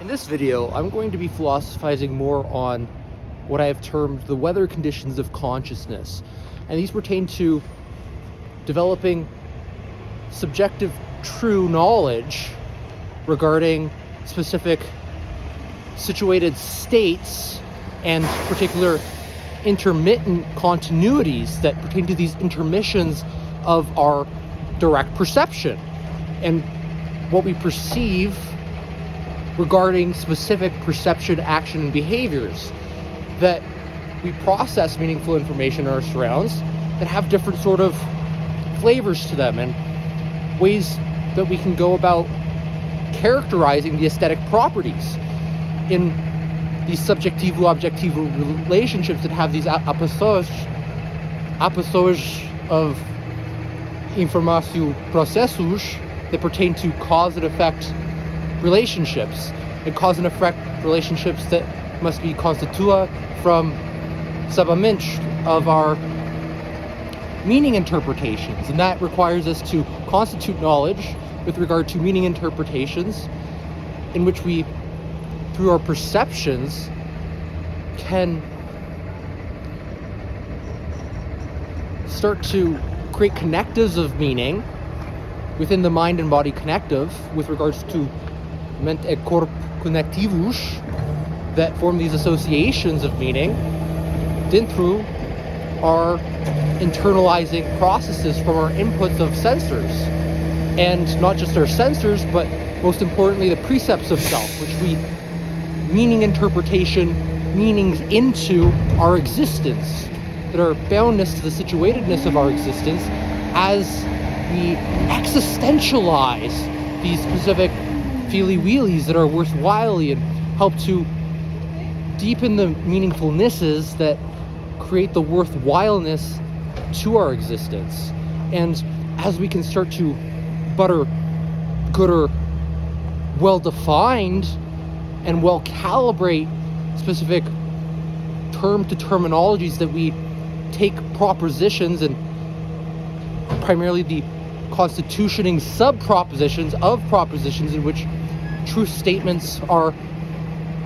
In this video, I'm going to be philosophizing more on what I have termed the weather conditions of consciousness. And these pertain to developing subjective true knowledge regarding specific situated states and particular intermittent continuities that pertain to these intermissions of our direct perception and what we perceive regarding specific perception, action, and behaviors, that we process meaningful information in our surrounds that have different sort of flavors to them and ways that we can go about characterizing the aesthetic properties in these subjectivo-objectivo relationships that have these appassages of informação processos that pertain to cause and effect relationships, and cause and effect relationships that must be constituted from subjectivity of our meaning interpretations. And that requires us to constitute knowledge with regard to meaning interpretations in which we, through our perceptions, can start to create connectives of meaning within the mind and body connective with regards to mente e corpo conectivos that form these associations of meaning through our internalizing processes from our inputs of sensors. And not just our sensors, but most importantly the precepts of self, which we meaning interpretation meanings into our existence that are boundness to the situatedness of our existence as we existentialize these specific feelie-wheelies that are worthwhilely and help to deepen the meaningfulnesses that create the worthwhileness to our existence. And as we can start to better, gooder, well-defined and well-calibrate specific term to terminologies that we take propositions and primarily the constitutioning sub-propositions of propositions in which truth statements are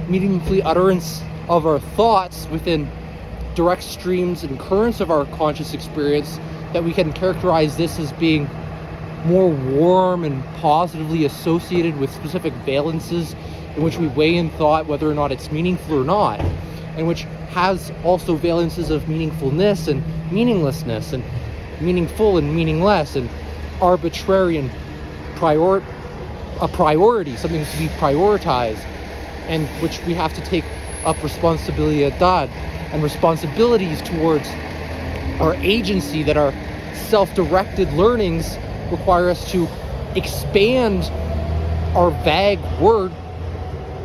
meaningfully utterance of our thoughts within direct streams and currents of our conscious experience, that we can characterize this as being more warm and positively associated with specific valences in which we weigh in thought whether or not it's meaningful or not, and which has also valences of meaningfulness and meaninglessness and meaningful and meaningless and arbitrary and a priority, something that's to be prioritized, and which we have to take up responsibilidad and responsibilities towards our agency, that our self-directed learnings require us to expand our vague word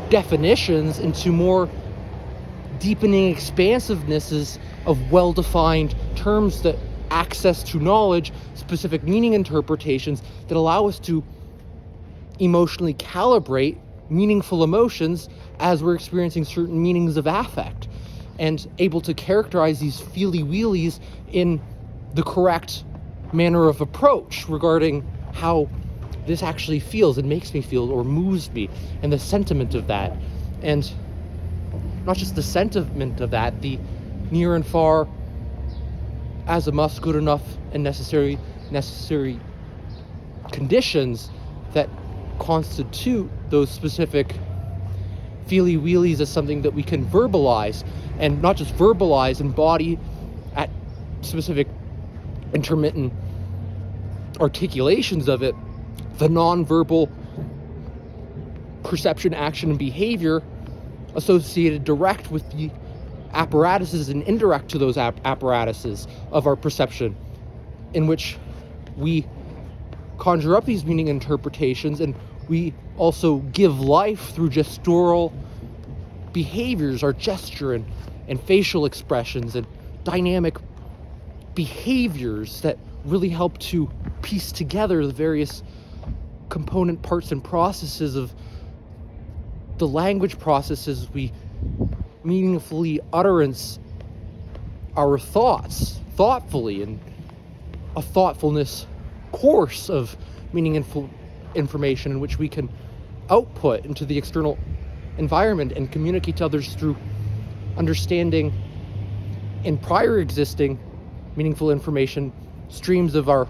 definitions into more deepening expansivenesses of well-defined terms that access to knowledge, specific meaning interpretations that allow us to emotionally calibrate meaningful emotions as we're experiencing certain meanings of affect, and able to characterize these feelie-wheelies in the correct manner of approach regarding how this actually feels and makes me feel or moves me, and the sentiment of that. And not just the sentiment of that, the near and far as a must, good enough, and necessary conditions that constitute those specific feelie-wheelies as something that we can verbalize, and not just verbalize, embody at specific intermittent articulations of it, the non-verbal perception, action, and behavior associated direct with the apparatuses and indirect to those apparatuses of our perception, in which we conjure up these meaning interpretations, and we also give life through gestural behaviors, our gesture and facial expressions and dynamic behaviors that really help to piece together the various component parts and processes of the language processes we meaningfully utterance our thoughts thoughtfully in a thoughtfulness course of meaningful information in which we can output into the external environment and communicate to others through understanding in prior existing meaningful information streams of our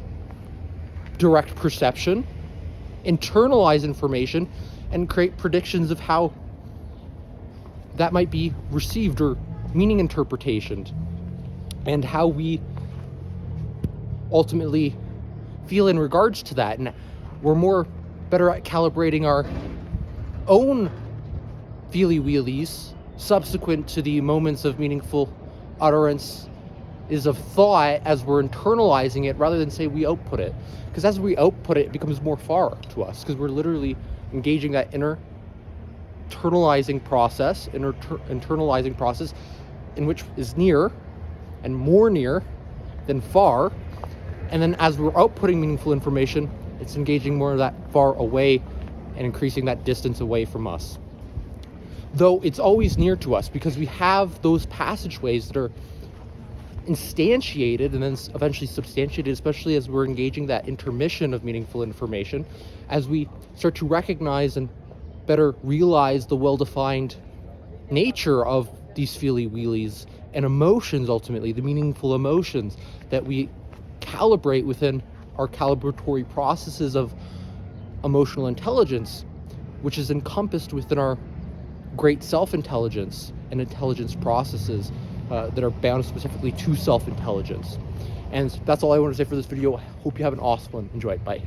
direct perception, internalize information, and create predictions of how that might be received or meaning interpretation, and how we ultimately feel in regards to that. And we're more better at calibrating our own feelie-wheelies subsequent to the moments of meaningful utterance is of thought as we're internalizing it, rather than say we output it. Because as we output it, it becomes more far to us, because we're literally engaging that internalizing process, in which is near and more near than far. And then as we're outputting meaningful information, it's engaging more of that far away and increasing that distance away from us. Though it's always near to us, because we have those passageways that are instantiated and then eventually substantiated, especially as we're engaging that intermission of meaningful information, as we start to recognize and better realize the well-defined nature of these feelie-wheelies and emotions, ultimately, the meaningful emotions that we calibrate within our calibratory processes of emotional intelligence, which is encompassed within our great self-intelligence and intelligence processes that are bound specifically to self-intelligence. And that's all I want to say for this video. Hope you have an awesome one. Enjoy. Bye.